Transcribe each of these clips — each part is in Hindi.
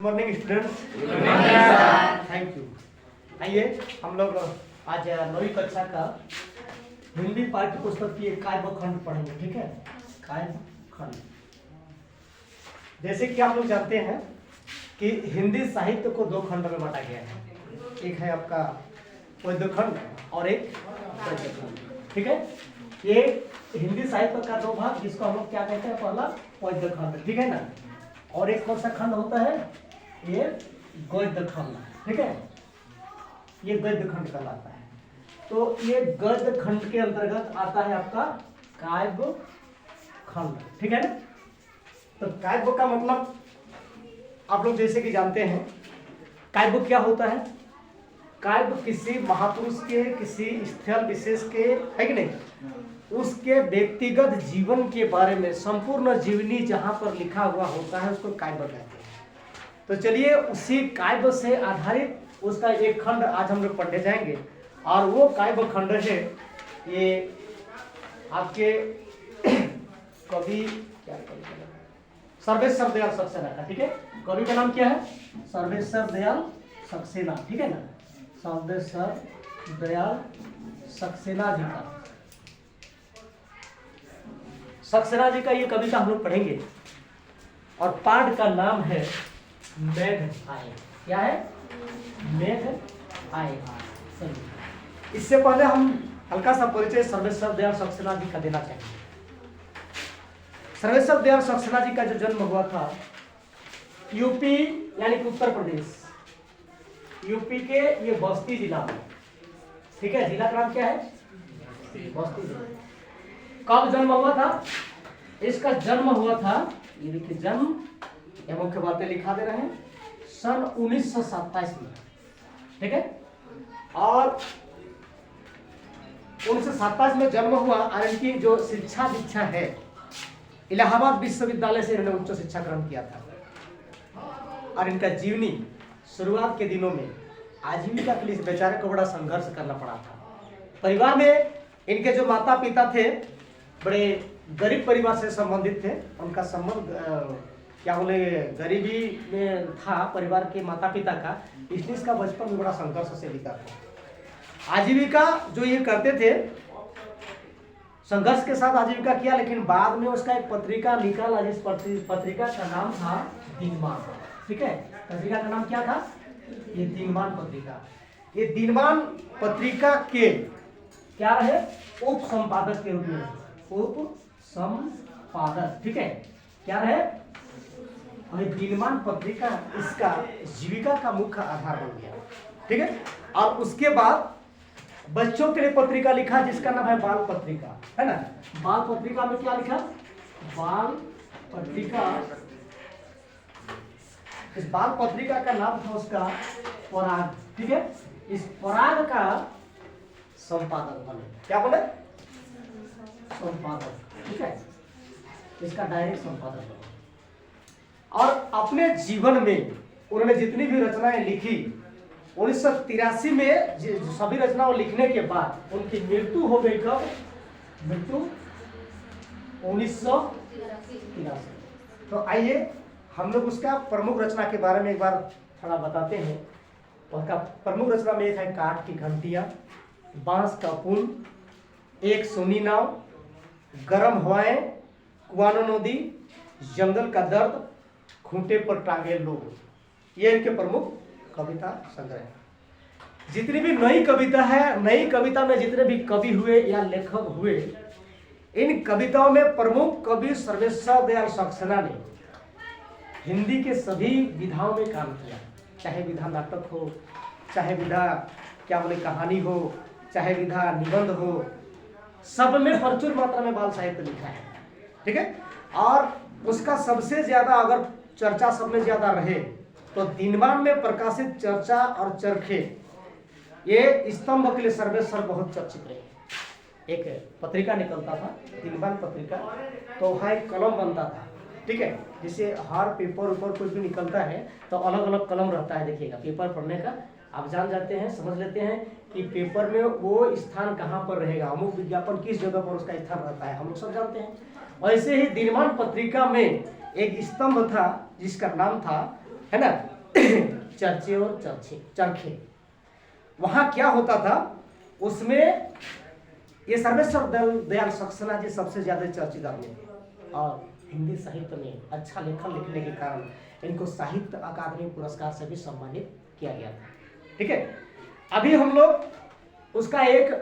Morning students, thank you. आइए हम लोग आज 9वीं कक्षा का हिंदी पाठ्य पुस्तक की एक काव्य खंड पढ़ेंगे। ठीक है, काव्य खंड। जैसे कि आप लोग जानते हैं कि हिंदी साहित्य को दो खंड में बांटा गया है। एक है आपका पद्य खंड और एक गद्य खंड। ठीक है, ये हिंदी साहित्य का दो भाग, जिसको हम लोग क्या कहते हैं, पहला पद्य खंड, ठीक है ना, और एक कौन सा खंड होता है, ये गद्य खंड। ठीक है, ये गद्य खंड कहलाता है। तो ये गद्य खंड के अंतर्गत आता है आपका काव्य खंड। ठीक है ना। तो काव्य का मतलब आप लोग जैसे कि जानते हैं, काव्य क्या होता है। काव्य किसी महापुरुष के, किसी स्थल विशेष के, है कि नहीं, उसके व्यक्तिगत जीवन के बारे में संपूर्ण जीवनी जहां पर लिखा हुआ होता है उसको काव्य कहते हैं। तो चलिए उसी काव्य से आधारित उसका एक खंड आज हम लोग पढ़ने जाएंगे, और वो काव्य खंड है ये आपके कवि क्या सर्वेश्वर दयाल सक्सेना का। ठीक है, कवि का नाम क्या है, सर्वेश्वर दयाल सक्सेना। ठीक है ना, सर्वेश्वर दयाल सक्सेना जी का, सक्सेना जी का ये कविता हम लोग पढ़ेंगे, और पाठ का नाम है मेघ आए। क्या है, मेघ आए। इससे पहले हम हल्का सा परिचय सर्वेश्वर दयाल सक्सेना जी का देना चाहेंगे। सर्वेश्वर दयाल सक्सेना जी का जो जन्म हुआ था यूपी यानी कि उत्तर प्रदेश, यूपी के ये बस्ती जिला में। ठीक है, जिला का नाम क्या है, बस्ती जिला। कब जन्म हुआ था, इसका जन्म हुआ था, ये देखिए जन्म, ये मुख्य बातें लिखा दे रहे हैं, सन 1927 में। ठीक है, और 1927 में जन्म हुआ, और इनकी जो शिक्षा दीक्षा है इलाहाबाद विश्वविद्यालय से इन्होंने उच्च शिक्षा ग्रहण किया था। और इनका जीवनी शुरुआत के दिनों में आजीविका के लिए बेचारे को बड़ा संघर्ष करना पड़ा था। परिवार में इनके जो माता पिता थे बड़े गरीब परिवार से संबंधित थे। उनका संबंध क्या बोले गरीबी में था परिवार के माता पिता का, इसलिए इसका बचपन में बड़ा संघर्ष से बीता था। आजीविका जो ये करते थे, संघर्ष के साथ आजीविका किया, लेकिन बाद में उसका एक पत्रिका निकाला, जिस पत्रिका का नाम था दिनमान। ठीक है, पत्रिका का नाम क्या था, ये दिनमान पत्रिका। ये दिनमान पत्रिका के क्या रहे, उप संपादक के रूप में, उप संपादक। ठीक है, क्या रहे, और दिनमान पत्रिका इसका जीविका का मुख्य आधार बन गया। ठीक है, और उसके बाद बच्चों के लिए पत्रिका लिखा जिसका नाम है बाल पत्रिका, है ना। बाल पत्रिका में क्या लिखा, बाल पत्रिका, इस बाल पत्रिका का नाम था उसका पराग। ठीक है, इस पराग का संपादक बने, क्या बोले, संपादक। ठीक है, इसका डायरेक्ट संपादक बने। और अपने जीवन में उन्होंने जितनी भी रचनाएं लिखी, 1983 में सभी रचनाओं लिखने के बाद उनकी मृत्यु हो गई। कब मृत्यु, 1983। तो आइए हम लोग उसका प्रमुख रचना के बारे में एक बार थोड़ा बताते हैं। उसका प्रमुख रचना में एक है काठ की घंटियां, बांस का पुल, एक सोनी नाव, गर्म हवाएं, कुआनो नदी, जंगल का दर्द, खूंटे पर टांगे लोग। ये इनके प्रमुख कविता संग्रह। जितनी भी नई कविता है, नई कविता में जितने भी कवि हुए या लेखक हुए, इन कविताओं में प्रमुख कवि सर्वेश्वर दयाल सक्सेना ने हिंदी के सभी विधाओं में काम किया। चाहे विधा नाटक हो, चाहे विधा क्या बोले कहानी हो, चाहे विधा निबंध हो, सब में प्रचुर मात्रा में बाल साहित्य लिखा है। ठीक है, और उसका सबसे ज्यादा अगर चर्चा सब में ज्यादा रहे तो दिनमान में प्रकाशित चर्चा और चरखे, ये स्तंभ के लिए सर्वेश्वर बहुत चर्चित रहे। एक पत्रिका निकलता था दिनमान पत्रिका, तो वहाँ एक कलम बनता था। ठीक है, जिसे हर पेपर ऊपर कुछ भी निकलता है तो अलग अलग कलम रहता है। देखिएगा पेपर पढ़ने का आप जान जाते हैं, समझ लेते हैं कि पेपर में वो स्थान कहाँ पर रहेगा, अमुक विज्ञापन किस जगह पर उसका स्थान रहता है, हम लोग सब जानते हैं। वैसे ही दिनमान पत्रिका में एक स्तंभ था जिसका नाम था, है ना, चर्चे और चरखे। वहां क्या होता था, उसमें ये सर्वेश्वर दयाल सक्सेना जी सबसे ज्यादा चर्चित आदमी थे और हिंदी साहित्य में अच्छा लेखन लिखने के कारण इनको साहित्य अकादमी पुरस्कार से भी सम्मानित किया गया था। ठीक है, अभी हम लोग उसका एक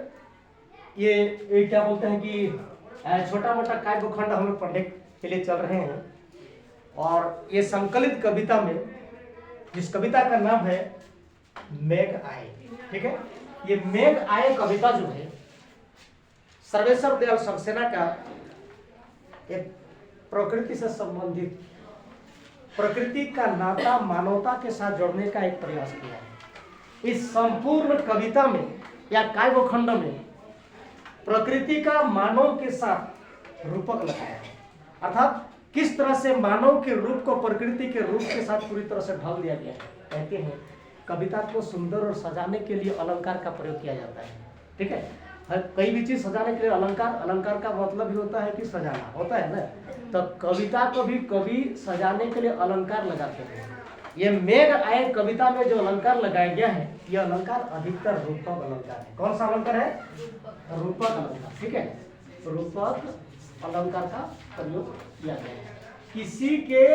ये क्या बोलते हैं कि छोटा मोटा काव्य खंड हम लोग पढ़ने के लिए चल रहे हैं। और ये संकलित कविता में, जिस कविता का नाम है मेघ आए। ठीक है, ये मेघ आए कविता जो है सर्वेश्वर दयाल सक्सेना का एक प्रकृति से संबंधित, प्रकृति का नाता मानवता के साथ जोड़ने का एक प्रयास किया है। इस संपूर्ण कविता में या काव्य खंड में प्रकृति का मानव के साथ रूपक लगाया है, अर्थात किस तरह से मानव के रूप को प्रकृति के रूप के साथ पूरी तरह से ढाल दिया गया है। कहते हैं कविता को सुंदर और सजाने के लिए अलंकार का प्रयोग किया जाता है। ठीक है, कई भी चीज सजाने के लिए अलंकार का मतलब भी होता है कि सजाना होता है ना, तो कविता को भी कवि सजाने के लिए अलंकार लगाते हैं। ये मेघ आए कविता में जो अलंकार लगाया गया है, ये अलंकार अधिकतर रूपक अलंकार है। कौन सा अलंकार है? रूपक अलंकार। ठीक है, रूपक अलंकार का प्रयोग किया गया है। किसी के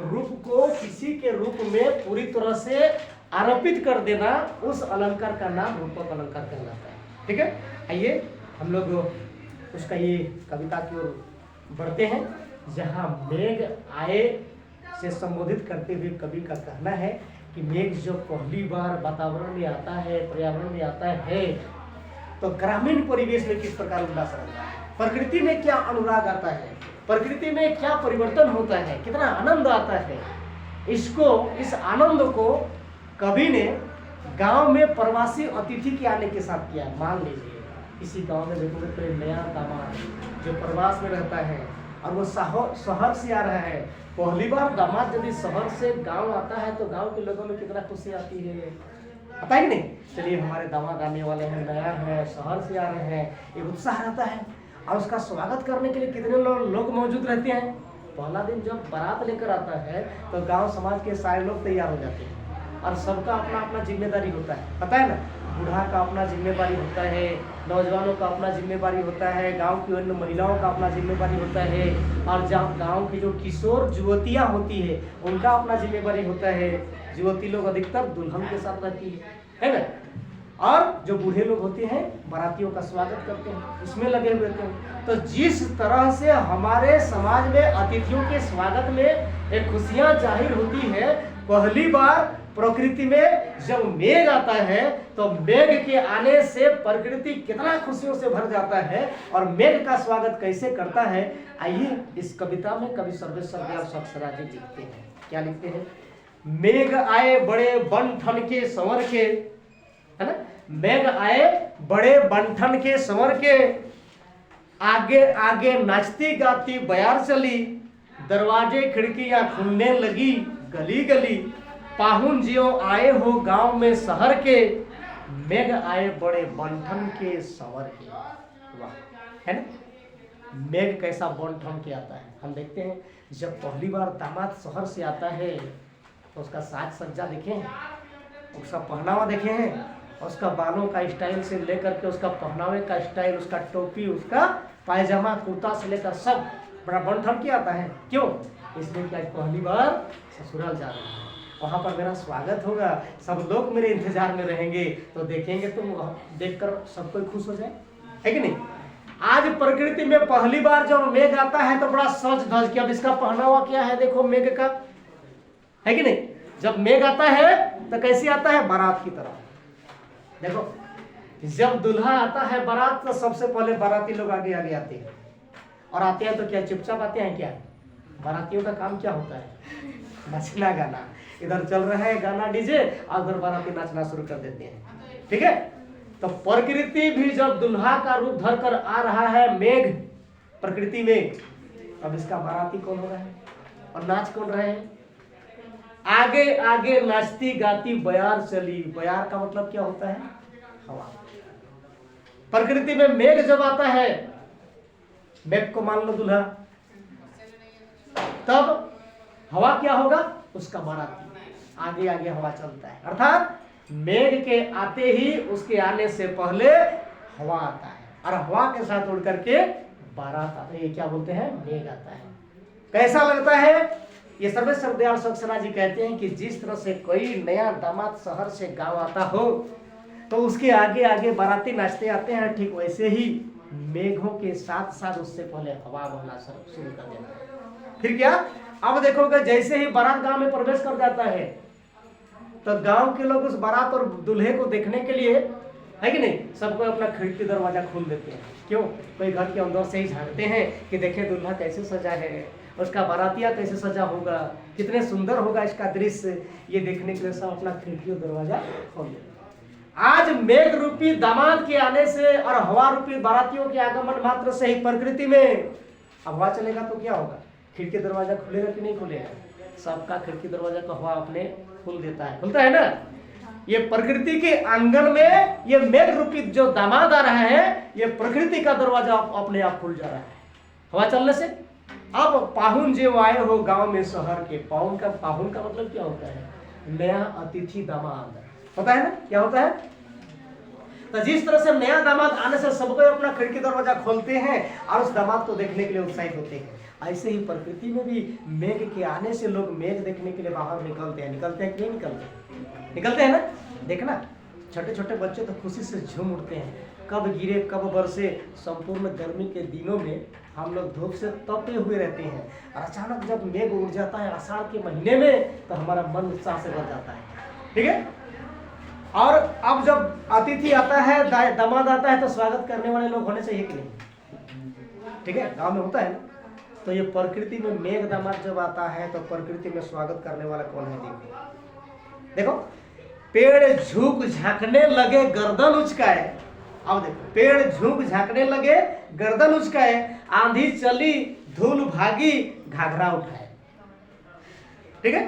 रूप को किसी के रूप में पूरी तरह से आरोपित कर देना, उस अलंकार का नाम रूपक अलंकार कहलाता है। ठीक है, आइए हम लोग उसका ये कविता की ओर बढ़ते हैं, जहाँ मेघ आए से संबोधित करते हुए कवि का कहना है कि मेघ जो पहली बार वातावरण में आता है, पर्यावरण में आता है, तो ग्रामीण परिवेश में किस प्रकार उल्लास रहता है, प्रकृति में क्या अनुराग आता है, प्रकृति में क्या परिवर्तन होता है, कितना आनंद आता है। इस आनंद को कवि ने गांव में प्रवासी अतिथि के आने के साथ किया। मान लीजिए किसी गांव में देखोगे तो नया दामाद जो प्रवास में रहता है और वो शहर से आ रहा है, पहली बार दामाद यदि शहर से गांव आता है तो गांव के लोगों में कितना खुशी आती है, पता ही नहीं। चलिए हमारे दामाद आने वाले हैं, नया है, शहर से आ रहे हैं, एक उत्साह रहता है और उसका स्वागत करने के लिए कितने लोग मौजूद रहते हैं। पहला दिन जब बारात लेकर आता है तो गांव समाज के सारे लोग तैयार हो जाते हैं और सबका अपना अपना जिम्मेदारी होता है, पता है ना। बूढ़ा का अपना जिम्मेदारी होता है, नौजवानों का अपना जिम्मेदारी होता है, गांव की अन्य महिलाओं का अपना जिम्मेदारी होता है, और जहाँ गांव की जो किशोर युवतियाँ होती है उनका अपना जिम्मेदारी होता है। युवती लोग अधिकतर दुल्हन के साथ रहती है ना, और जो बूढ़े लोग होते हैं बारातियों का स्वागत करते हैं, इसमें लगे हुए थे। तो जिस तरह से हमारे समाज में अतिथियों के स्वागत में एक खुशियां जाहिर होती है, पहली बार प्रकृति में जब मेघ आता है तो मेघ के आने से प्रकृति कितना खुशियों से भर जाता है और मेघ का स्वागत कैसे करता है। आइए इस कविता में कवि सर्वेश्वर दयाल सक्सेना जी लिखते हैं, क्या लिखते हैं? मेघ आए बड़े बन-ठन के संवर के, है ना, मेघ आए बड़े बन-ठन के संवर के, आगे आगे नाचती गाती बयार चली, दरवाजे खिड़कियां खुलने लगी गली गली, पाहुन जियो आए हो गांव में शहर के, मेघ आए बड़े बन-ठन के संवर के। वाह, है ना, मेघ कैसा बन-ठन के आता है। हम देखते हैं जब पहली बार दामाद शहर से आता है तो उसका साज सज्जा देखें, उसका पहनावा देखे हैं, उसका बालों का स्टाइल से लेकर के उसका पहनावे का स्टाइल, उसका टोपी, उसका पायजामा कुर्ता से लेकर सब बड़ा बन-ठन के आता है। क्यों? इसलिए कि आज पहली बार ससुराल जा रहे हैं, वहाँ पर मेरा स्वागत होगा, सब लोग मेरे इंतजार में रहेंगे, तो देखेंगे तो देखकर सब कोई खुश हो जाए, है कि नहीं। आज प्रकृति में पहली बार जब मेघ आता है तो बड़ा सज धज के, अब इसका पहनावा क्या है देखो मेघ का, है कि नहीं। जब मेघ आता है तो कैसे आता है? बारात की तरह। देखो जब दूल्हा आता है बारात तो सबसे पहले बाराती लोग आगे आगे आते हैं, और आते हैं तो क्या चुपचाप आते हैं क्या? बारातियों का काम क्या होता है? नाचना गाना। इधर चल रहा है गाना डीजे और उधर बाराती नाचना शुरू कर देते हैं। ठीक है, तो प्रकृति भी जब दुल्हा का रूप धर कर आ रहा है मेघ प्रकृति में, अब इसका बाराती कौन हो रहा है और नाच कौन रहे हैं? आगे आगे नाचती गाती बयार चली। बयार का मतलब क्या होता है? हवा। प्रकृति में मेघ जब आता है, मेघ को मान लो दूल्हा, तब हवा क्या होगा? उसका बाराती। आगे आगे हवा चलता है, अर्थात मेघ के आते ही उसके आने से पहले हवा आता है और हवा के साथ उड़ करके बारात आता है। ये क्या बोलते हैं, मेघ आता है। कैसा लगता है? ये सर्वेश्वर दयाल सक्सेना जी कहते हैं कि जिस तरह से कोई नया दामाद शहर से गांव आता हो तो उसके आगे आगे बाराती नाचते आते हैं, ठीक वैसे ही मेघों के साथ साथ उससे पहले हवा बहना शुरू कर देता है। फिर क्या, अब देखोगे जैसे ही बारात गांव में प्रवेश कर जाता है तो गांव के लोग उस बारात और दूल्हे को देखने के लिए, है कि नहीं, सबको अपना खिड़की दरवाजा खोल देते हैं। क्यों? कोई घर के अंदर से ही झांकते हैं कि देखे दूल्हा कैसे सजा है, उसका बारातिया कैसे सजा होगा, कितने सुंदर होगा इसका दृश्य, ये देखने के लिए सब अपना खिड़की और दरवाजा खोल देते हैं। आज मेघ रूपी दामाद के आने से और हवा रूपी बारातियों के आगमन मात्र से ही प्रकृति में हवा चलेगा तो क्या होगा, खिड़की दरवाजा खुलेगा कि नहीं खुलेगा? सबका खिड़की दरवाजा को हवा अपने खोल देता है, खुलता है ना। ये प्रकृति के आंगन में ये मेघ रूपी जो दामाद आ रहा है, ये प्रकृति का दरवाजा अपने आप खुल जा रहा है हवा चलने से। अब पाहुन जो आए हो गांव में शहर के, पाहुन का मतलब क्या होता है, नया अतिथि दामाद, पता है ना क्या होता है। तो जिस तरह से नया दामाद आने से सबको अपना खिड़की दरवाजा खोलते हैं और उस दामाद को देखने के लिए उत्साहित होते हैं, ऐसे ही प्रकृति में भी मेघ के आने से लोग मेघ देखने के लिए बाहर निकलते हैं कि नहीं निकलते हैं ना। देखना छोटे छोटे बच्चे तो खुशी से झूम उठते हैं, कब गिरे कब बरसे, संपूर्ण गर्मी के दिनों में हम लोग धूप से तपे हुए रहते हैं और अचानक जब मेघ उड़ जाता है आषाढ़ के महीने में तो हमारा मन उत्साह से भर जाता है, ठीक है। और अब जब अतिथि आता है, दामाद आता है, तो स्वागत करने वाले लोग होने चाहिए कि नहीं, ठीक है, गांव में होता है ना। तो ये प्रकृति में मेघ दामाद जब आता है तो प्रकृति में स्वागत करने वाला कौन है? देखो पेड़ झुक झांकने लगे गर्दन उचकाए, अब देखो पेड़ झुक झांकने लगे गर्दन उचकाए, आंधी चली धूल भागी घाघरा उठाए, ठीक है।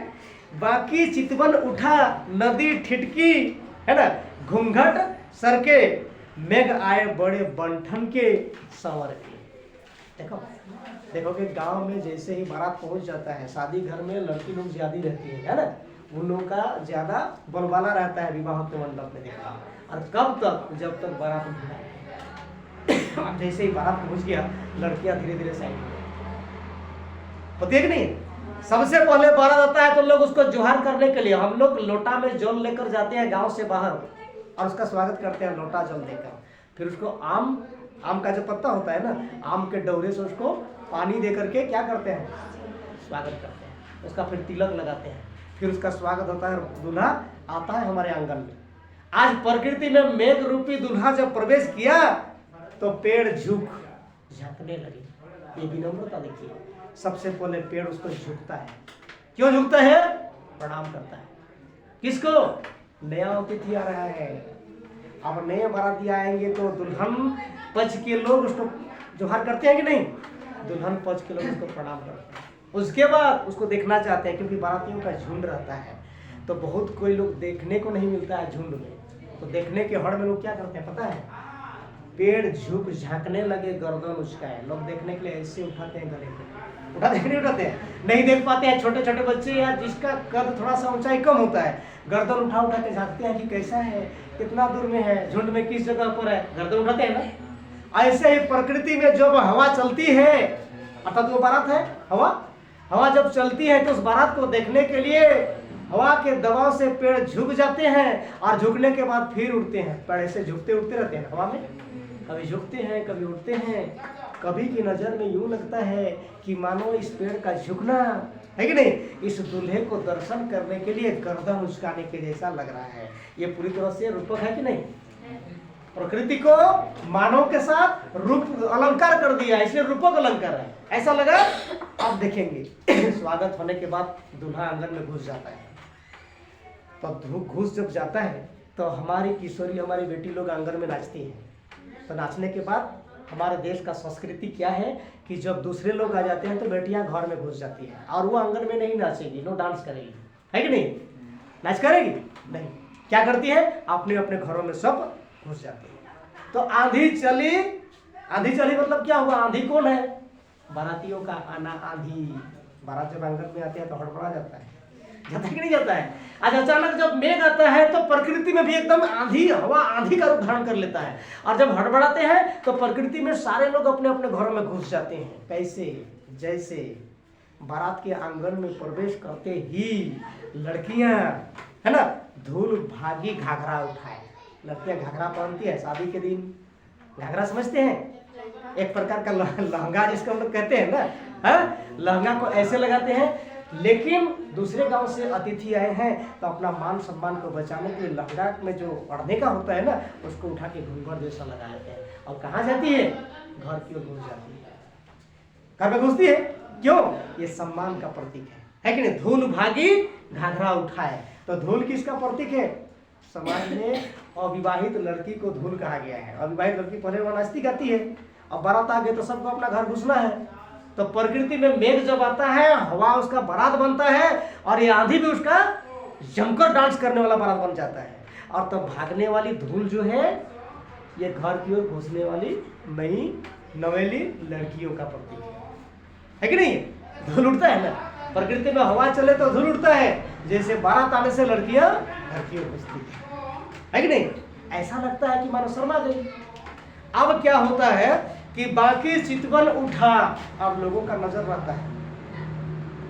बाकी चितवन उठा नदी ठिठकी, है ना, घूंघट सरके, मेघ आए बड़े बंठन के संवर के। देखो कि गांव में जैसे ही बारात पहुंच जाता है, शादी घर में लड़की लोग ज्यादा रहती है ना, उन लोगों का ज्यादा बोलबाला रहता है विवाह के मंडप में, देखा। और कब तक, जब तक बारात उठा अब जैसे ही बारात पहुंच गया लड़कियां धीरे धीरे साइड होती है कि नहीं। सबसे पहले बारात आता है तो लोग उसको जोहार करने के लिए हम लोग लोटा में जल लेकर जाते हैं गांव से बाहर और उसका स्वागत करते हैं लोटा जल देकर। फिर उसको आम का जो पत्ता होता है ना, आम के डोरे से उसको पानी दे करके क्या करते हैं, स्वागत करते हैं। उसका फिर तिलक लगाते हैं, फिर उसका स्वागत होता है, दूल्हा आता है हमारे आंगन में। आज प्रकृति में मेघ रूपी दूल्हा जब प्रवेश किया तो पेड़ झुक झांकने लगे। ये विनम्रता देखिए, सबसे पहले पेड़ उसको झुकता है। क्यों झुकता है? प्रणाम करता है। किसको? नया अतिथि आ रहा है। अब नए बाराती आएंगे तो दुल्हन पक्ष के लोग उसको जोहार करते हैं कि नहीं, दुल्हन पक्ष के लोग उसको प्रणाम करते हैं। उसके बाद उसको देखना चाहते हैं, क्योंकि बारातियों का झुंड रहता है तो बहुत कोई लोग देखने को नहीं मिलता है झुंड में, तो देखने के हड़ में लोग क्या करते हैं पता है, पेड़ झुक झांकने लगे गर्दन उचकाए। लोग देखने के लिए ऐसे उठाते हैं गले को, उठाते हैं, नहीं देख पाते हैं। छोटे छोटे बच्चे या जिसका कद थोड़ा सा ऊंचाई कम होता है, गर्दन उठा उठा के झांकते हैं कि कैसा है, कितना दूर में है, झुंड में किस जगह पर है, गर्दन उठाते हैं ना। ऐसे ही प्रकृति में जब हवा चलती है, अर्थात वो बारात है, हवा जब चलती है तो उस बारात को देखने के लिए हवा के दबाव से पेड़ झुक जाते हैं और झुकने के बाद फिर उड़ते हैं। पेड़ ऐसे झुकते उड़ते रहते हैं हवा में, कभी झुकते हैं कभी उड़ते हैं। कभी की नजर में यूं लगता है कि मानो इस पेड़ का झुकना है कि नहीं, इस दूल्हे को दर्शन करने के लिए गर्दन उचकाने के जैसा लग रहा है। ये पूरी तरह से रूपक है कि नहीं, प्रकृति को मानव के साथ रूप अलंकार कर दिया, इसलिए रूपक अलंकार है, ऐसा लगा। अब देखेंगे स्वागत होने के बाद दूल्हा आंगन में घुस जाता है, तो घुस जब जाता है तो हमारी किशोरी, हमारी बेटी लोग आंगन में नाचती हैं। तो नाचने के बाद हमारे देश का संस्कृति क्या है कि जब दूसरे लोग आ जाते हैं तो बेटियां घर में घुस जाती हैं और वो आंगन में नहीं नाचेगी, नो डांस करेगी, है कि नहीं, नाच करेगी नहीं, क्या करती है, अपने अपने घरों में सब घुस जाती है। तो आंधी चली मतलब क्या हुआ, आंधी कौन है, बारातियों का आना आंधी। बारात जब आंगन में आते हैं तो हड़बड़ा जाता है, जाता है कि नहीं जाता है? आज अचानक जब मेघ आता है तो प्रकृति में भी एकदम आंधी, हवा आंधी का रूप धारण कर लेता है। और जब हड़बड़ाते हैं तो प्रकृति में सारे लोग अपने अपने घरों में घुस जाते हैं। कैसे? जैसे बारात के आंगन में प्रवेश करते ही लड़कियां, है ना, धूल भागी घाघरा उठाए। लड़कियां घाघरा पहनती है शादी के दिन। घाघरा समझते हैं? एक प्रकार का लहंगा जिसको हम लोग कहते हैं ना, हाँ? लहंगा को ऐसे लगाते हैं। लेकिन दूसरे गांव से अतिथि आए हैं तो अपना मान सम्मान को बचाने के लिए लहंगा में जो ओढ़ने का होता है ना, उसको उठा के घूंघट जैसा लगा लेते हैं। और कहाँ जाती है? घर की ओर घुस जाती है। घर में घुसती है। क्यों? ये सम्मान का प्रतीक है कि नहीं? धूल भागी घाघरा उठाए, तो धूल किसका प्रतीक है? समाज में अविवाहित लड़की को धूल कहा गया है। अविवाहित लड़की पहले वनस्ती गाती है, अब बारात आ गई तो सबको अपना घर घुसना है। तो प्रकृति में मेघ जब आता है, हवा उसका बारात बनता है, और ये आंधी भी उसका जमकर डांस करने वाला बारात बन जाता है। और तब भागने वाली धूल जो है, ये घर की ओर घुसने वाली नई नवेली लड़कियों का प्रतीक है कि नहीं? धूल उड़ता है ना, प्रकृति में हवा चले तो धूल उड़ता है, जैसे बारात आने से लड़कियां घर की ओर घुसती है कि नहीं? ऐसा लगता है कि मानो शर्मा गई। अब क्या होता है कि बाकी चितवन उठा, अब लोगों का नजर रहता है,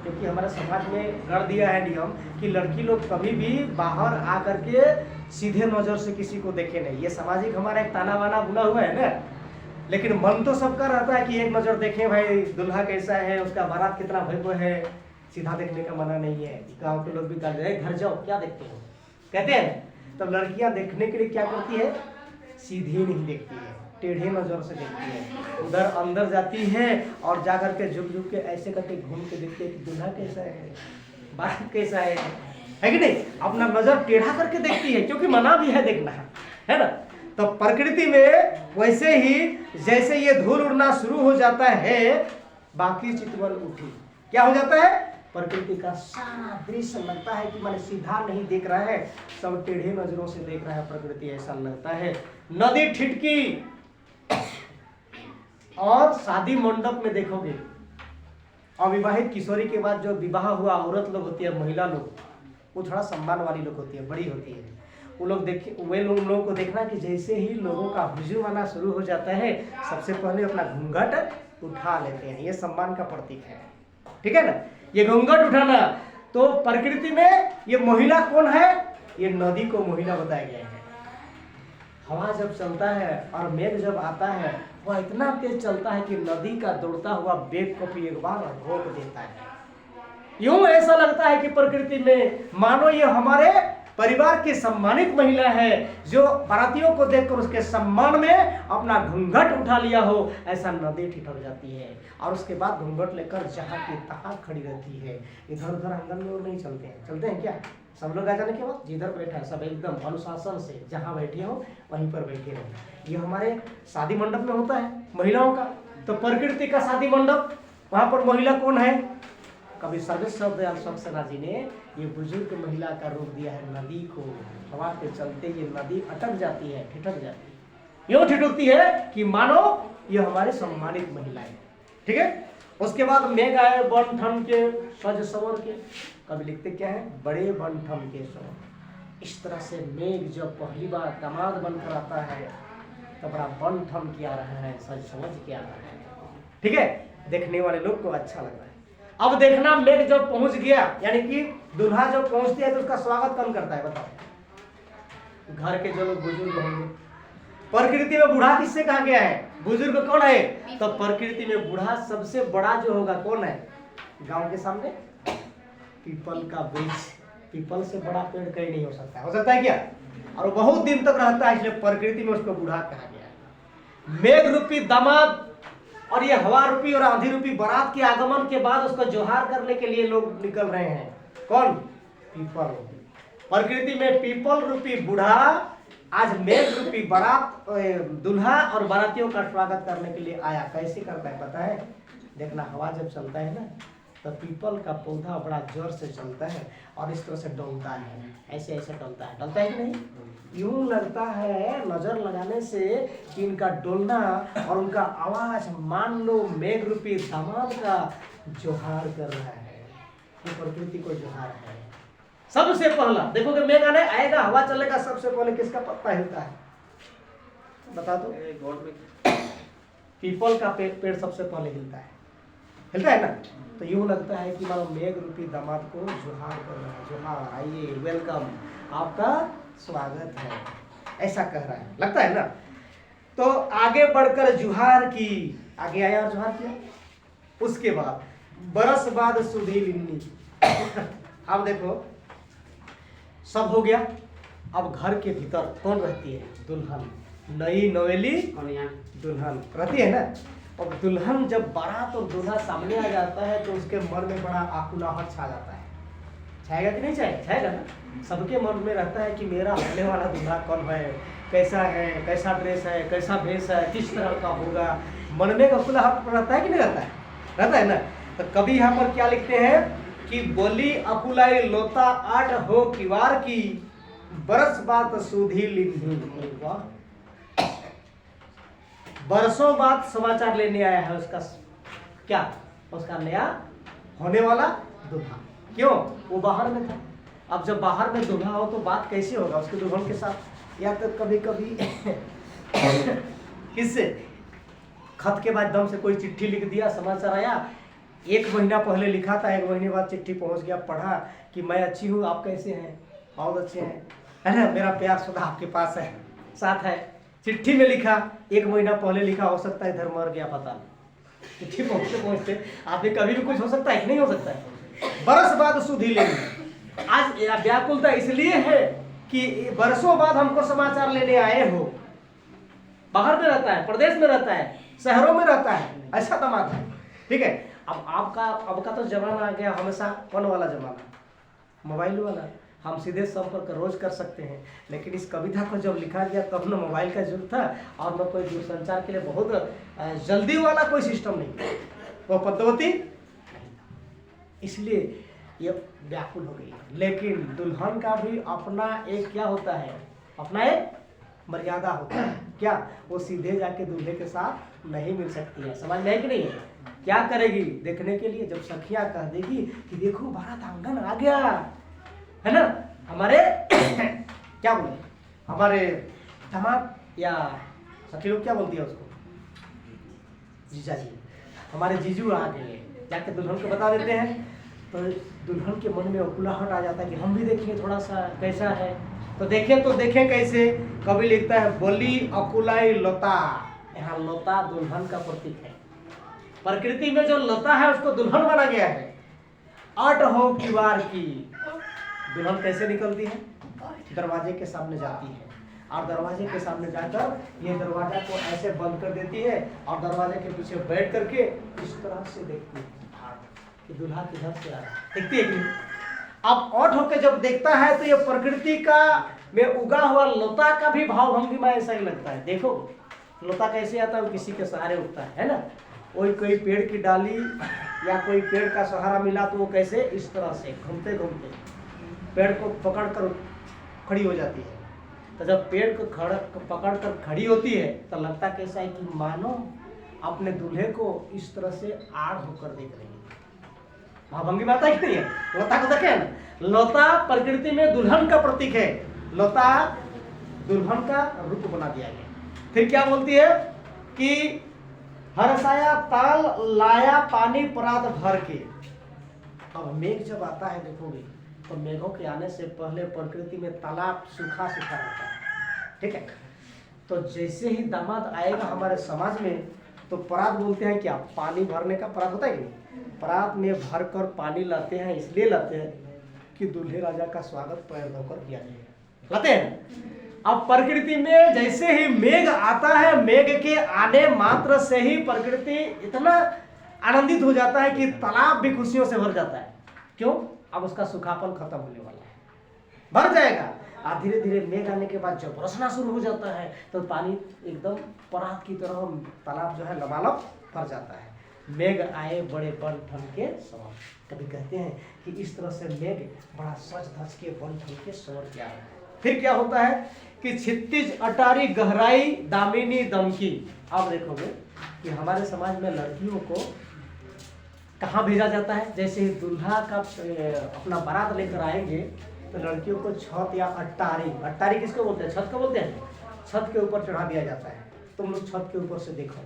क्योंकि हमारे समाज में गढ़ दिया है नियम कि लड़की लोग कभी भी बाहर आकर के सीधे नजर से किसी को देखे नहीं। ये सामाजिक हमारा एक ताना वाना बुना हुआ है ना, लेकिन मन तो सबका रहता है कि एक नजर देखें भाई दुल्हा कैसा है, उसका बारात कितना भव्य है। सीधा देखने का मना नहीं है। गाँव के लोग भी कहते हैं घर जाओ क्या देखते हो, कहते हैं। तो लड़कियां देखने के लिए क्या करती है? सीधी नहीं देखती है, टेढ़े नजर से देखती है। उधर अंदर जाती है और जाकर के झुक झुक के ऐसे करके घूम के देखती है कि दूल्हा कैसा है, बारात कैसा है कि नहीं? अपना नजर टेढ़ा करके देखती है, क्योंकि मना भी है देखना, है ना। तो प्रकृति में वैसे ही जैसे ये धूल उड़ना शुरू हो जाता है, बाकी चितवन उठी, क्या हो जाता है? प्रकृति का सारा दृश्य लगता है कि मैंने सीधा नहीं देख रहा है, सब टेढ़े नजरों से देख रहा है प्रकृति, ऐसा लगता है। नदी ठिठकी। और शादी मंडप में देखोगे, अविवाहित किशोरी के बाद जो विवाह हुआ औरत लोग होती है, महिला लोग, वो थोड़ा सम्मान वाली लोग होती है, बड़ी होती है। वो लोग वे लोगों को देखना कि जैसे ही लोगों का हुजूम आना शुरू हो जाता है, सबसे पहले अपना घूंघट उठा लेते हैं। ये सम्मान का प्रतीक है, ठीक है ना? ये घूंघट उठाना। तो प्रकृति में ये महिला कौन है? ये नदी को महिला बताया गया है। हवा जब चलता है और मेघ जब आता है, वह इतना तेज चलता है कि नदी का दौड़ता हुआ वेग को भी एक बार रोक देता है। यूं ऐसा लगता है कि प्रकृति में मानो ये हमारे परिवार की सम्मानित महिला है, जो बारातियों को देखकर उसके सम्मान में अपना घूंघट उठा लिया हो। ऐसा नदी ठिठक जाती है और उसके बाद घूंघट लेकर जहाँ की तहाँ खड़ी रहती है। इधर उधर आंगन में और नहीं चलते हैं। चलते हैं क्या? सब लोग आ जाने के बाद जिधर बैठा है सब एकदम अनुशासन से, जहाँ बैठे हो वहीं पर बैठे रहो। ये हमारे शादी मंडप में होता है महिलाओं का। तो प्रकृति का शादी मंडप, वहाँ पर महिला कौन है? कभी सर्वेश्वर दयाल सक्सेना जी ने ये बुजुर्ग महिला का रूप दिया है नदी को। हवा के चलते ये नदी अटक जाती है, ठिठक जाती है। यूं ठिठकती है कि मानो ये हमारे सम्मानित महिला है, ठीक है। उसके बाद मेघ आए बन ठन के सज सवर के, कभी लिखते क्या है? बड़े बन ठन के सवर। इस तरह से मेघ जब पहली बार दामाद बनकर आता है तो बड़ा बन ठन के आ रहा है, सज समझ के आ रहा है, ठीक है। देखने वाले लोग को अच्छा लग रहा है। अब देखना, मेघ जब पहुंच गया, यानी कि दूल्हा जब पहुंचती है तो उसका स्वागत कौन करता है? बताओ। घर के जो लोग बुजुर्ग होंगे। प्रकृति में बूढ़ा किससे कहा गया है? बुजुर्ग कौन है? तो प्रकृति में बूढ़ा सबसे बड़ा जो होगा कौन है? गांव के सामने पीपल का वृक्ष। पीपल से बड़ा पेड़ कहीं नहीं हो सकता। हो सकता है क्या? और बहुत दिन तक रहता है, इसलिए प्रकृति में उसको बूढ़ा कहा गया। मेघ रूपी दामाद और ये हवा रूपी और आंधी रूपी बारात के आगमन के बाद उसको जोहार करने के लिए लोग निकल रहे हैं। कौन? पीपल। प्रकृति में पीपल रूपी बूढ़ा आज मेघ रूपी बारात, दुल्हा और बारातियों का स्वागत करने के लिए आया। कैसे करता है पता है? देखना, हवा जब चलता है ना तो पीपल का पौधा बड़ा जोर से चलता है और इस तरह से डोलता है, ऐसे ऐसे डोलता है। डोलता है कि नहीं? यूं लगता है नजर लगाने से कि इनका डोलना और उनका आवाज मान लो मेघ रूपी दामाद का जोहार कर रहा है। ये प्रकृति को जोहार है। सबसे पहला देखोगे मेघ आने आएगा, हवा चलेगा, सबसे पहले किसका पत्ता हिलता है? बता दो। पीपल का पेड़ सबसे पहले हिलता है ना। तो यूं लगता है कि मानो मेघ रूपी दामाद को जुहार कर रहा है, जुहार आइए, वेलकम, आपका स्वागत है, ऐसा कह रहा है, लगता है ना। तो आगे बढ़कर जुहार की, आगे आया और जुहार किया। उसके बाद बरस बाद सुधी लिन्नी। अब देखो सब हो गया। अब घर के भीतर कौन रहती है? दुल्हन, नई नवेली दुल्हन रहती है ना। और दुल्हन जब बारात और दूल्हा सामने आ जाता है तो उसके मन में बड़ा आकुलाहट छा जाता है। छाएगा कि नहीं छाएगा ना। सबके मन में रहता है कि मेरा होने वाला दूल्हा कौन है, कैसा है, कैसा ड्रेस है, कैसा भेष है, किस तरह का होगा। मन में आकुलाहट रहता है कि नहीं रहता है? रहता है ना। तो कभी यहाँ पर क्या लिखते हैं कि बोली अकुलाई लोता आठ हो किवार की, बरस बात सुधी लिन्नी। बरसों बाद समाचार लेने आया है उसका, क्या? उसका नया होने वाला दूल्हा। क्यों? वो बाहर में था। अब जब बाहर में दूल्हा हो तो बात कैसे होगा उसके दुल्हन के साथ? या तो कभी कभी किससे, खत के बाद दम से कोई चिट्ठी लिख दिया, समाचार आया, 1 महीना पहले लिखा था, 1 महीने बाद चिट्ठी पहुंच गया, पढ़ा कि मैं अच्छी हूँ, आप कैसे हैं? बहुत अच्छे हैं, है ना, मेरा प्यार सदा आपके पास है, साथ है। चिट्ठी में लिखा, 1 महीना पहले लिखा, हो सकता है इधर मर गया, पता नहीं। चिट्ठी पहुंचते पहुंचते आपने कभी भी कुछ हो सकता है कि नहीं हो सकता है। बरस बाद सुधी लेंगे। आज व्याकुलता इसलिए है कि बरसों बाद हमको समाचार लेने आए हो। बाहर में रहता है, प्रदेश में रहता है, शहरों में रहता है, ऐसा दामाद है। ठीक है। अब का तो जमाना आ गया हमेशा कौन वाला जमाना, मोबाइल वाला। हम सीधे संपर्क रोज कर सकते हैं। लेकिन इस कविता को जब लिखा गया तब न मोबाइल का युग था और न कोई दूरसंचार के लिए बहुत जल्दी वाला कोई सिस्टम नहीं, वो पद्धति, इसलिए ये व्याकुल हो गई। लेकिन दुल्हन का भी अपना एक क्या होता है, अपना एक मर्यादा होता है। क्या? वो सीधे जाके दूल्हे के साथ नहीं मिल सकती है। समझ में है कि नहीं है? क्या करेगी? देखने के लिए जब सखिया कह देगी कि देखो बारात आंगन आ गया, है ना, हमारे क्या बोले, हमारे दामाद या सखी लोग क्या बोलती है उसको, जीजा जी, हमारे जीजू आ गए, जाके दुल्हन को बता देते हैं। तो दुल्हन के मन में उकुलाहट आ जाता है कि हम भी देखें थोड़ा सा कैसा है। तो देखें कैसे? कभी लिखता है बोली अकुलाई लता। यहाँ लता दुल्हन का प्रतीक है। प्रकृति में जो लता है उसको दुल्हन माना गया है। आठ हो किवार की, दुल्हन कैसे निकलती है? दरवाजे के सामने जाती है और दरवाजे के सामने जाकर ये दरवाजा को ऐसे बंद कर देती है और दरवाजे के पीछे बैठ करके इस तरह से देखती है कि दूल्हा किधर से आ रहा है। देखती है कि अब ओठ होकर जब देखता है तो ये प्रकृति का में उगा हुआ लता का भी भाव भंगी में ऐसा ही लगता है। देखो लता कैसे आता है, किसी के सहारे उगता है ना। कोई पेड़ की डाली या कोई पेड़ का सहारा मिला तो वो कैसे इस तरह से घूमते घूमते पेड़ को पकड़कर खड़ी हो जाती है। तो जब पेड़ को पकड़कर खड़ी होती है तो लगता कैसा है कि मानो अपने दूल्हे को इस तरह से आड़ होकर देख रही है। महाभंगी माता ही नहीं है। लता को देखे ना, लता प्रकृति में दुल्हन का प्रतीक है। लता दुल्हन का रूप बना दिया गया। फिर क्या बोलती है कि हरसाया ताल लाया पानी परात भर के। अब मेघ जब आता है देखोगे तो मेघों के आने से पहले प्रकृति में तालाब सूखा रहता है। ठीक है। तो जैसे ही दामाद आएगा हमारे समाज में तो परात बोलते हैं, क्या पानी भरने का परात होता है कि नहीं? परात में भर कर पानी लाते हैं, इसलिए लाते हैं कि दूल्हे राजा का स्वागत पैर धोकर किया जाएगा। लाते हैं। अब प्रकृति में जैसे ही मेघ आता है, मेघ के आने मात्र से ही प्रकृति इतना आनंदित हो जाता है कि तालाब भी खुशियों से भर जाता है। क्यों? अब उसका सूखापन खत्म होने वाला है, भर जाएगा। और धीरे धीरे मेघ आने के बाद जब बरसना शुरू हो जाता है तो पानी एकदम परात की तरह तालाब जो है लबालब भर जाता है। मेघ आए बड़े बन ठन के सवर। कभी कहते हैं कि इस तरह से मेघ बड़ा सच धज के बन ठन के सवर के आ रहा है। फिर क्या होता है कि छित्तीज अटारी गहराई दामिनी दमकी। अब देखोगे कि हमारे समाज में लड़कियों को कहाँ भेजा जाता है? जैसे ही दूल्हा का अपना बारात लेकर आएंगे तो लड़कियों को छत या अट्टारी, अट्टारी किसको बोलते हैं? छत को बोलते हैं। छत के ऊपर चढ़ा दिया जाता है। तुम लोग छत के ऊपर से देखो,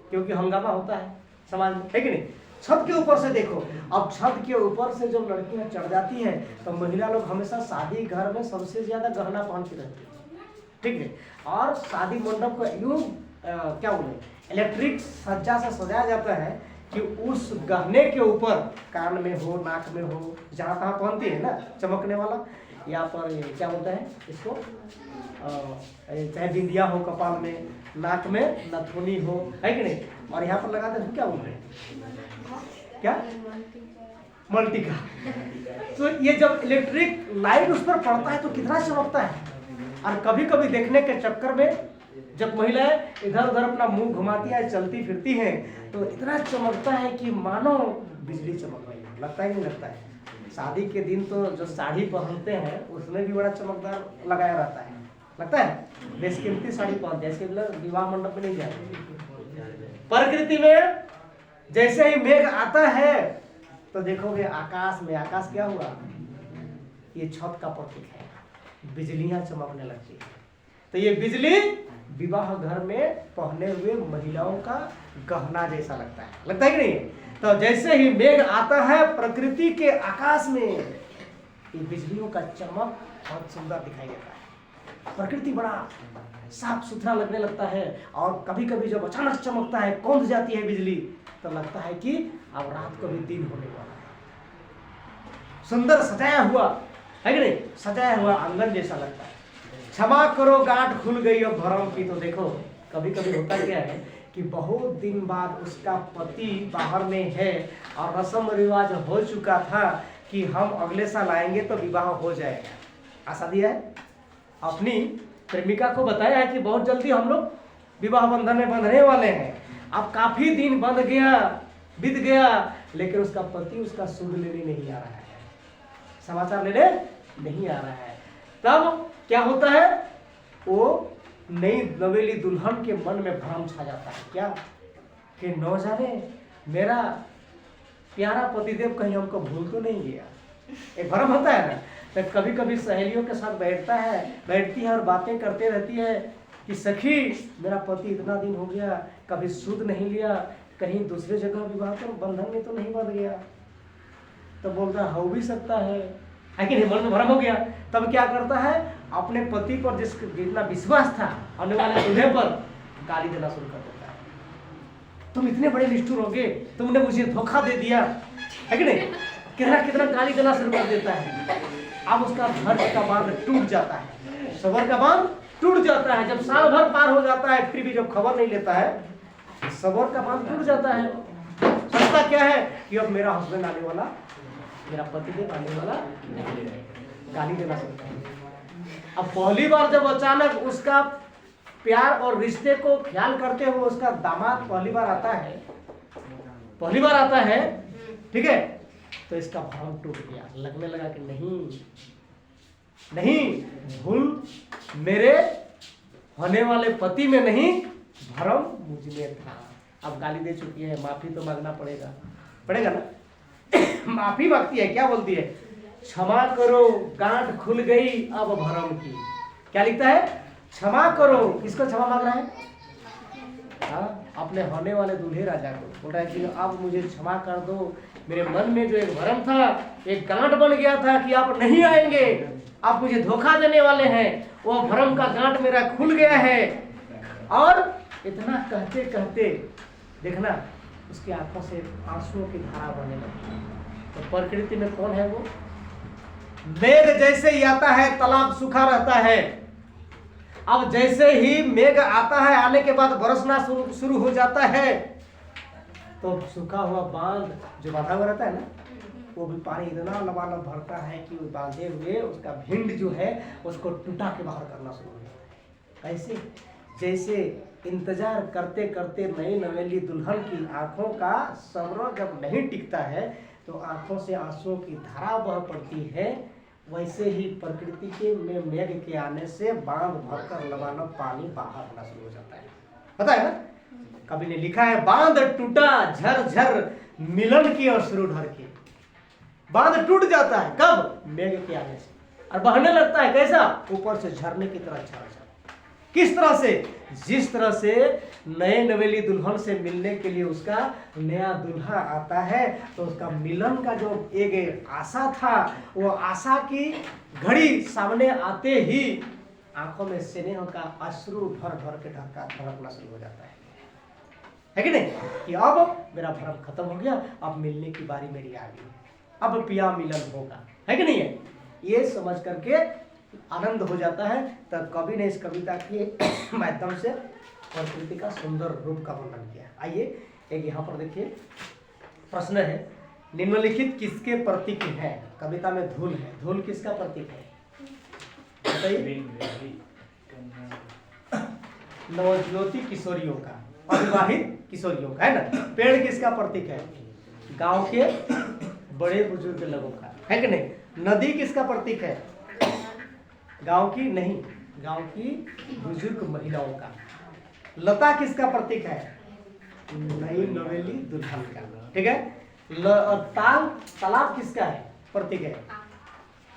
क्योंकि हंगामा होता है समाज में, है कि नहीं? छत के ऊपर से देखो। अब छत के ऊपर से जब लड़कियां चढ़ जाती हैं तो महिला लोग हमेशा शादी घर में सबसे ज्यादा गहना पहन के रहती है, ठीक है। और शादी मंडप को यूं क्या बोले, इलेक्ट्रिक सज्जा से सजाया जाता है कि उस गहने के ऊपर कान में हो, नाक में हो, जहाँ तहाँ पहनती है ना चमकने वाला, या पर क्या बोलता है इसको, चाहे बिंदिया हो कपाल में, नाक में नथुनी हो, है कि नहीं, और यहाँ पर लगाते हैं क्या बोलते हैं, क्या मल्टी का। तो ये जब इलेक्ट्रिक लाइट उस पर पड़ता है तो कितना चमकता है। और कभी कभी देखने के चक्कर में जब महिलाएं इधर उधर अपना मुंह घुमाती है, चलती फिरती हैं, तो इतना चमकता है कि मानो बिजली चमक रही है। लगता है नहीं लगता है? शादी के दिन तो जो साड़ी पहनते हैं उसमें भी बड़ा चमकदार लगाया रहता है, लगता है। बेशकीमती साड़ी पहनते हैं, इसके लिए विवाह मंडप में नहीं जाते। प्रकृति में जैसे ही मेघ आता है तो देखोगे आकाश में, आकाश क्या हुआ, ये छत का प्रतीक है, बिजलियां चमकने लगती है। तो ये बिजली विवाह घर में पहने हुए महिलाओं का गहना जैसा लगता है, लगता है कि नहीं? तो जैसे ही मेघ आता है प्रकृति के आकाश में, ये बिजलियों का चमक बहुत सुंदर दिखाई देता है। प्रकृति बड़ा साफ सुथरा लगने लगता है। और कभी कभी जब अचानक चमकता है, कौंध जाती है बिजली, तो लगता है कि अब रात को भी दिन होने वाला है। सुंदर सजाया हुआ है कि नहीं, सजाया हुआ आंगन जैसा लगता है। क्षमा करो गांठ खुल गई अब भरम की। तो देखो कभी कभी होता क्या है कि बहुत दिन बाद उसका पति बाहर में है और रस्म रिवाज हो चुका था कि हम अगले साल आएंगे तो विवाह हो जाएगा। आशा दिया है, अपनी प्रेमिका को बताया है कि बहुत जल्दी हम लोग विवाह बंधन में बंधने वाले हैं। अब काफी दिन बीत गया, लेकिन उसका पति उसका सुध लेने नहीं आ रहा है, समाचार लेने नहीं आ रहा है। तब क्या होता है, वो नई नवेली दुल्हन के मन में भ्रम छा जाता है, क्या कि न जाने मेरा प्यारा पतिदेव कहीं हमको भूल तो नहीं गया। एक भ्रम होता है ना। तो कभी कभी सहेलियों के साथ बैठती है और बातें करते रहती है कि सखी मेरा पति इतना दिन हो गया कभी सुध नहीं लिया, कहीं दूसरे जगह विवाह कर बंधन में तो नहीं बंध गया। तो बोलता हो भी सकता है कि नहीं, मन में भ्रम हो गया। तब क्या करता है, अपने पति पर जितना विश्वास था आने वाले दूल्हे पर गाली देना शुरू कर देता है। तुम इतने बड़े निष्ठुर हो गए, तुमने मुझे धोखा दे दिया, है कि नहीं। कितना कितना गाली देना शुरू कर देता है। अब उसका घर का बांध टूट जाता है, सबर का बांध टूट जाता है। जब साल भर पार हो जाता है फिर भी जब खबर नहीं लेता है, सबर का बांध टूट जाता है। सोचता क्या है कि अब मेरा हस्बैंड आने वाला, मेरा पतिदेव आने वाला, गाली देना शुरू कर। अब पहली बार जब अचानक उसका प्यार और रिश्ते को ख्याल करते हुए उसका दामाद पहली बार आता है, ठीक है, तो इसका भ्रम टूट गया। लगने लगा कि नहीं भूल मेरे होने वाले पति में नहीं, भ्रम मुझ में था। अब गाली दे चुकी है, माफी तो मांगना पड़ेगा ना। माफी मांगती है, क्या बोलती है, क्षमा करो गांठ खुल गई अब भरम की। क्या लिखता है, क्षमा करो। किसको क्षमा मांग रहा है? अपने होने वाले दूल्हे राजा को बोल रहा है कि अब मुझे क्षमा कर दो, मेरे मन में जो एक भरम था, एक गांठ बन गया था कि आप नहीं आएंगे, आप मुझे धोखा देने वाले हैं, वो भरम का गांठ मेरा खुल गया है। और इतना कहते कहते देखना उसकी आंखों से आंसुओं की धारा बहने लगी। तो प्रकृति में कौन है वो? मेघ जैसे ही आता है तालाब सूखा रहता है। अब जैसे ही मेघ आता है, आने के बाद बरसना शुरू हो जाता है, तो सूखा हुआ बांध जो बांधा हुआ रहता है ना, वो भी पानी इतना लबालब भरता है कि वो बांधे हुए उसका भिंड जो है उसको टूटा के बाहर करना शुरू हो जाता है। ऐसे जैसे इंतजार करते करते नई नवेली दुल्हन की आंखों का सब्र जब नहीं टिकता है तो आंखों से आंसुओं की धारा बह पड़ती है, वैसे ही प्रकृति के में मेघ के आने से बांध भरकर लबालब पानी बाहर आना शुरू हो जाता है। पता है ना, कवि ने लिखा है, बांध टूटा झरझर मिलन की और शुरू ढर के। बांध टूट जाता है कब? मेघ के आने से। और बहने लगता है कैसा, ऊपर से झरने की तरह झर झर। किस तरह से, जिस तरह से नए नवेली दुल्हन से मिलने के लिए उसका नया दुल्हा आता है, तो उसका मिलन का जो एक आशा था, वो आशा की घड़ी सामने आते ही आंखों में स्नेह का अश्रु भर भर के ढरकना शुरू हो जाता है कि नहीं, कि अब मेरा भ्रम खत्म हो गया, अब मिलने की बारी मेरी आ गई, अब पिया मिलन होगा, है कि नहीं है। ये समझ करके आनंद हो जाता है। तब कवि ने इस कविता के माध्यम से प्रकृति का सुंदर रूप का वर्णन किया। आइए एक यहाँ पर देखिए प्रश्न है, निम्नलिखित किसके प्रतीक है। कविता में धूल है, धूल किसका प्रतीक है बताइए। नवज्योति किशोरियों का, अविवाहित किशोरियों का, है ना। पेड़ किसका प्रतीक है, गांव के बड़े बुजुर्ग लोगों का, है कि नहीं। नदी किसका प्रतीक है, गांव की नहीं, गांव की बुजुर्ग महिलाओं का। लता किसका प्रतीक है, नई नवेली दुल्हन का, ठीक है। तालाब किसका है, प्रतीक है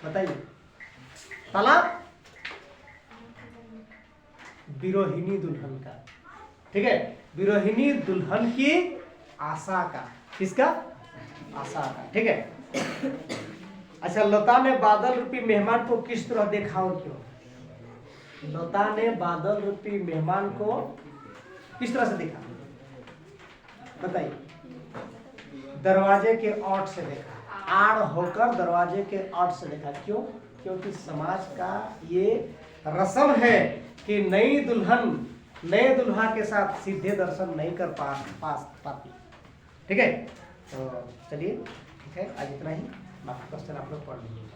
बताइए। तालाब विरोहिणी दुल्हन का, ठीक है। विरोहिणी दुल्हन की आशा का, किसका, आशा का, ठीक है। अच्छा, लता ने बादल रूपी मेहमान को किस तरह देखा और क्यों। लता ने बादल रूपी मेहमान को किस तरह से देखा बताइए। दरवाजे के ओट से देखा, आड़ होकर दरवाजे के ओट से देखा। क्यों, क्योंकि समाज का ये रस्म है कि नई दुल्हन नए दुल्हा के साथ सीधे दर्शन नहीं कर पाती, ठीक है। तो चलिए ठीक है, आज इतना ही, बाकी क्वेश्चन आप लोग पढ़ लीजिए।